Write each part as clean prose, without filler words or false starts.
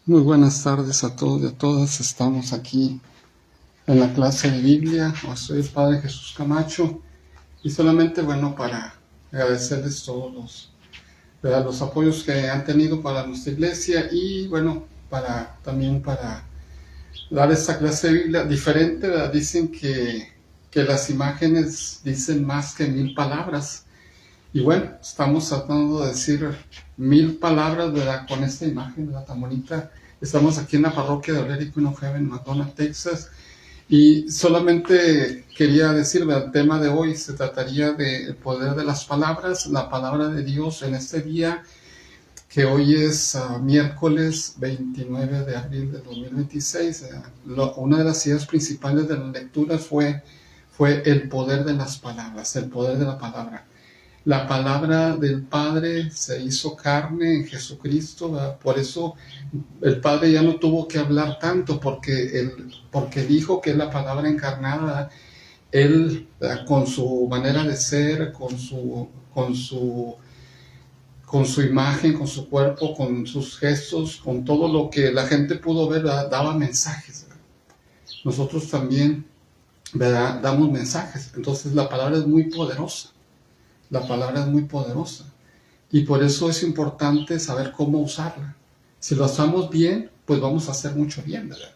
Muy buenas tardes a todos y a todas. Estamos aquí en la clase de Biblia. Soy el Padre Jesús Camacho y solamente, para agradecerles todos los apoyos que han tenido para nuestra iglesia y, también para dar esta clase de Biblia diferente, ¿verdad? Dicen que las imágenes dicen más que 1000 palabras. Y estamos tratando de decir 1000 palabras, ¿verdad? Con esta imagen, ¿verdad? Tan bonita. Estamos aquí en la parroquia de Olerico y Nojave, en McDonough, Texas. Y solamente quería decir, ¿verdad? El tema de hoy se trataría del poder de las palabras, la palabra de Dios en este día, que hoy es miércoles 29 de abril de 2026. Una de las ideas principales de la lectura fue el poder de las palabras, el poder de la palabra. La palabra del Padre se hizo carne en Jesucristo, ¿verdad? Por eso el Padre ya no tuvo que hablar tanto, porque dijo que es la palabra encarnada, ¿verdad? Él, ¿verdad? Con su manera de ser, con su imagen, con su cuerpo, con sus gestos, con todo lo que la gente pudo ver, ¿verdad? Daba mensajes, ¿verdad? Nosotros también, ¿verdad? Damos mensajes. Entonces la palabra es muy poderosa. La palabra es muy poderosa y por eso es importante saber cómo usarla. Si lo usamos bien, pues vamos a hacer mucho bien, ¿verdad?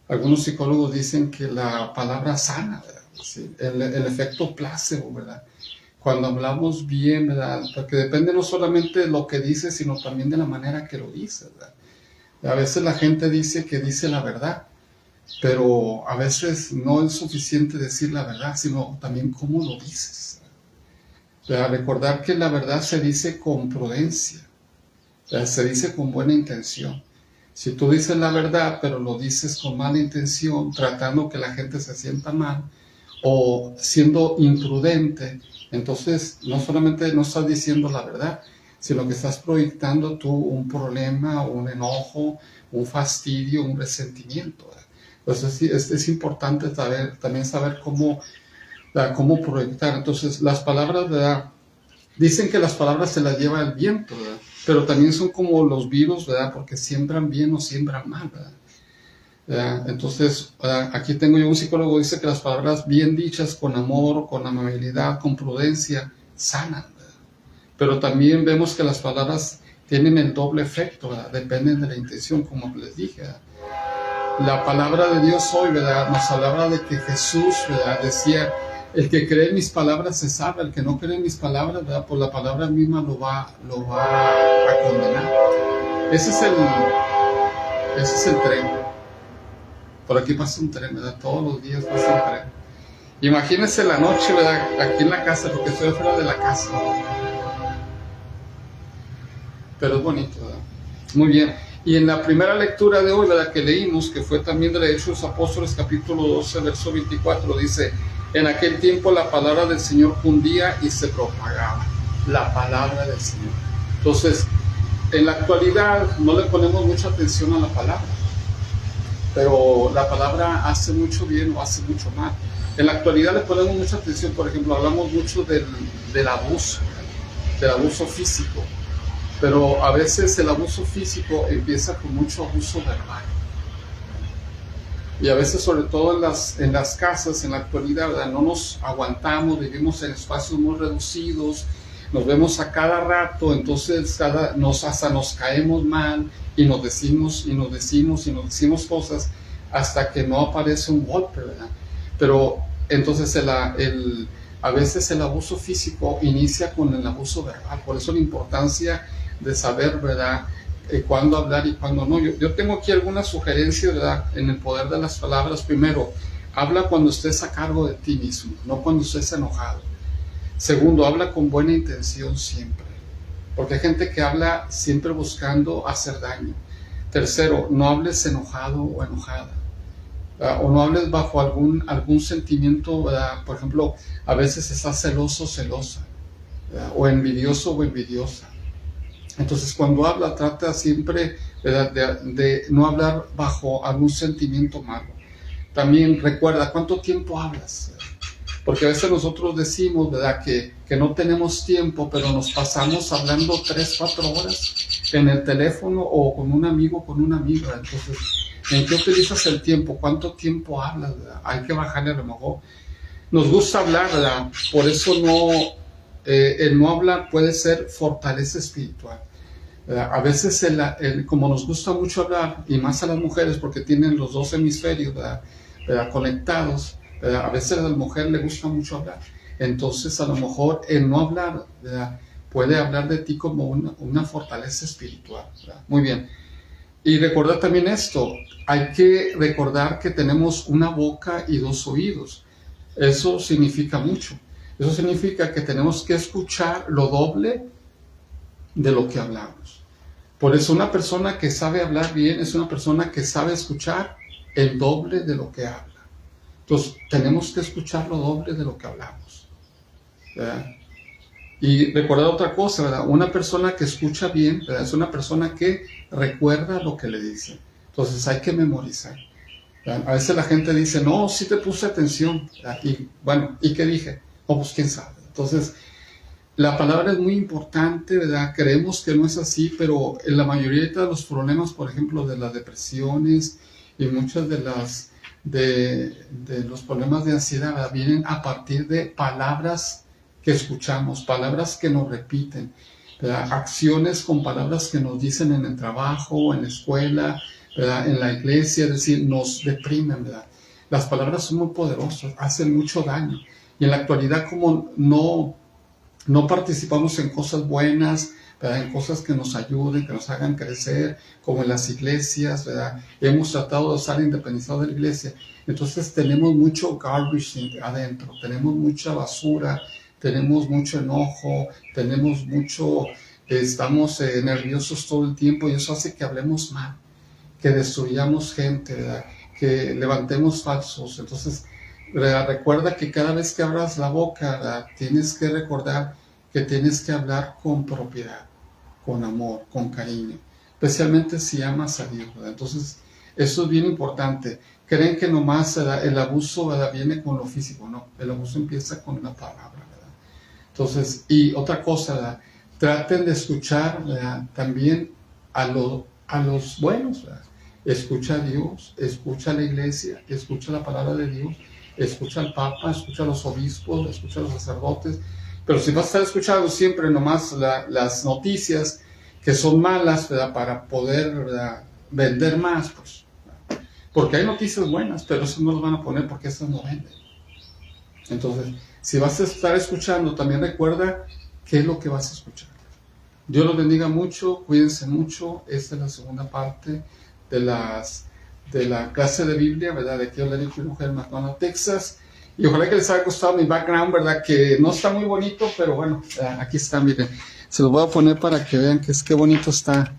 Algunos psicólogos dicen que la palabra sana, ¿verdad? Sí, el efecto placebo, ¿verdad? Cuando hablamos bien, ¿verdad? Porque depende no solamente de lo que dice, sino también de la manera que lo dice, ¿verdad? A veces la gente dice que dice la verdad, pero a veces no es suficiente decir la verdad, sino también cómo lo dices. Recordar que la verdad se dice con prudencia, se dice con buena intención. Si tú dices la verdad, pero lo dices con mala intención, tratando que la gente se sienta mal, o siendo imprudente, entonces no solamente no estás diciendo la verdad, sino que estás proyectando tú un problema, un enojo, un fastidio, un resentimiento, ¿verdad? Entonces es importante también saber cómo proyectar. Entonces, las palabras, ¿verdad? Dicen que las palabras se las lleva el viento, ¿verdad? Pero también son como los virus, ¿verdad? Porque siembran bien o siembran mal, ¿verdad? Entonces, aquí tengo yo un psicólogo que dice que las palabras bien dichas, con amor, con amabilidad, con prudencia, sanan, ¿verdad? Pero también vemos que las palabras tienen el doble efecto, ¿verdad? Dependen de la intención, como les dije, ¿verdad? La palabra de Dios hoy, ¿verdad? Nos hablaba de que Jesús, ¿verdad? Decía: el que cree en mis palabras se salva, el que no cree en mis palabras, ¿verdad? Pues la palabra misma lo va a condenar. Ese es el tren. Por aquí pasa un tren, ¿verdad? Todos los días pasa un tren. Imagínense la noche, ¿verdad? Aquí en la casa, porque estoy afuera de la casa. Pero es bonito, ¿verdad? Muy bien. Y en la primera lectura de hoy, ¿verdad? Que leímos, que fue también de Hechos de los Apóstoles, capítulo 12, verso 24, dice: en aquel tiempo la palabra del Señor cundía y se propagaba. La palabra del Señor. Entonces, en la actualidad no le ponemos mucha atención a la palabra, pero la palabra hace mucho bien o hace mucho mal. En la actualidad le ponemos mucha atención, por ejemplo, hablamos mucho del abuso físico, pero a veces el abuso físico empieza con mucho abuso verbal. Y a veces, sobre todo en las casas, en la actualidad, ¿verdad? No nos aguantamos, vivimos en espacios muy reducidos, nos vemos a cada rato, entonces hasta nos caemos mal y nos decimos cosas hasta que no aparece un golpe, ¿verdad? Pero entonces a veces el abuso físico inicia con el abuso verbal, por eso la importancia de saber, ¿verdad?, cuándo hablar y cuándo no. Yo tengo aquí algunas sugerencias, ¿verdad?, en el poder de las palabras. Primero, habla cuando estés a cargo de ti mismo, no cuando estés enojado. Segundo, habla con buena intención siempre, porque hay gente que habla siempre buscando hacer daño. Tercero, no hables enojado o enojada, o no hables bajo algún sentimiento, ¿verdad? Por ejemplo, a veces estás celoso o celosa, ¿verdad?, o envidioso o envidiosa. Entonces, cuando habla, trata siempre, ¿verdad?, de no hablar bajo algún sentimiento malo. También recuerda cuánto tiempo hablas, ¿verdad? Porque a veces nosotros decimos, ¿verdad?, que no tenemos tiempo, pero nos pasamos hablando 3, 4 horas. en el teléfono o con un amigo, con una amiga. Entonces, ¿en qué utilizas el tiempo? ¿Cuánto tiempo hablas, verdad? Hay que bajarle a lo mejor. Nos gusta hablar, ¿verdad? Por eso no, el no hablar puede ser fortaleza espiritual. ¿Verdad? A veces, como nos gusta mucho hablar, y más a las mujeres porque tienen los dos hemisferios, ¿verdad? ¿Verdad? Conectados, ¿verdad? A veces a la mujer le gusta mucho hablar. Entonces, a lo mejor el no hablar, ¿verdad? Puede hablar de ti como una fortaleza espiritual, ¿verdad? Muy bien. Y recordar también esto, hay que recordar que tenemos una boca y dos oídos. Eso significa mucho. Eso significa que tenemos que escuchar lo doble de lo que hablamos. Por eso una persona que sabe hablar bien es una persona que sabe escuchar el doble de lo que habla. Entonces tenemos que escuchar lo doble de lo que hablamos, ¿verdad? Y recordar otra cosa, ¿verdad? Una persona que escucha bien, ¿verdad? Es una persona que recuerda lo que le dicen. Entonces hay que memorizar, ¿verdad? A veces la gente dice, no, sí te puse atención, ¿verdad? Y bueno, ¿y qué dije? Oh, pues quién sabe. Entonces, la palabra es muy importante, ¿verdad? Creemos que no es así, pero en la mayoría de los problemas, por ejemplo, de las depresiones y muchas de los problemas de ansiedad, ¿verdad? Vienen a partir de palabras que escuchamos, palabras que nos repiten, ¿verdad? Acciones con palabras que nos dicen en el trabajo, en la escuela, ¿verdad? En la iglesia, es decir, nos deprimen, ¿verdad? Las palabras son muy poderosas, hacen mucho daño. Y en la actualidad, como no participamos en cosas buenas, ¿verdad? En cosas que nos ayuden, que nos hagan crecer, como en las iglesias, ¿verdad? Hemos tratado de estar independizados de la iglesia. Entonces tenemos mucho garbage adentro, tenemos mucha basura, tenemos mucho enojo, tenemos mucho, estamos nerviosos todo el tiempo y eso hace que hablemos mal, que destruyamos gente, ¿verdad? Que levantemos falsos. Entonces, recuerda que cada vez que abras la boca, ¿verdad? Tienes que recordar que tienes que hablar con propiedad, con amor, con cariño, especialmente si amas a Dios, ¿verdad? Entonces, eso es bien importante. Creen que nomás, ¿verdad? El abuso, ¿verdad? Viene con lo físico, no, el abuso empieza con la palabra, ¿verdad? Entonces, y otra cosa, ¿verdad? Traten de escuchar, ¿verdad? También a los buenos, ¿verdad? Escucha a Dios, escucha a la iglesia, escucha la palabra de Dios, escucha al Papa, escucha a los obispos, escucha a los sacerdotes. Pero si vas a estar escuchando siempre nomás las noticias que son malas, ¿verdad? Para poder, ¿verdad? Vender más, pues. ¿Verdad? Porque hay noticias buenas, pero eso no las van a poner porque esas no venden. Entonces, si vas a estar escuchando, también recuerda qué es lo que vas a escuchar. Dios los bendiga mucho, cuídense mucho. Esta es la segunda parte de la clase de Biblia, ¿verdad? De aquí a la mujer en McDonough, Texas. Y ojalá que les haya gustado mi background, ¿verdad? Que no está muy bonito, pero bueno, aquí está, miren. Se los voy a poner para que vean que qué bonito está.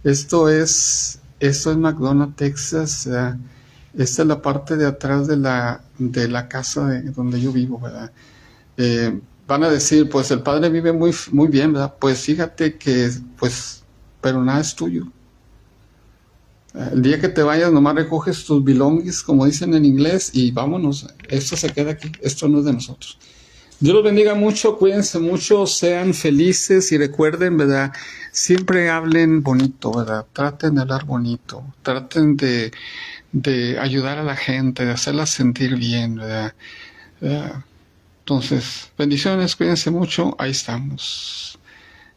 Esto es McDonough, Texas. Esta es la parte de atrás de la casa donde yo vivo, ¿verdad? Van a decir, pues el padre vive muy, muy bien, ¿verdad? Pues fíjate que, pues, pero nada es tuyo. El día que te vayas, nomás recoges tus belongings, como dicen en inglés, y vámonos. Esto se queda aquí, esto no es de nosotros. Dios los bendiga mucho, cuídense mucho, sean felices y recuerden, ¿verdad? Siempre hablen bonito, ¿verdad? Traten de hablar bonito, traten de ayudar a la gente, de hacerla sentir bien, ¿verdad? Entonces, bendiciones, cuídense mucho, ahí estamos.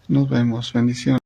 Nos vemos, bendiciones.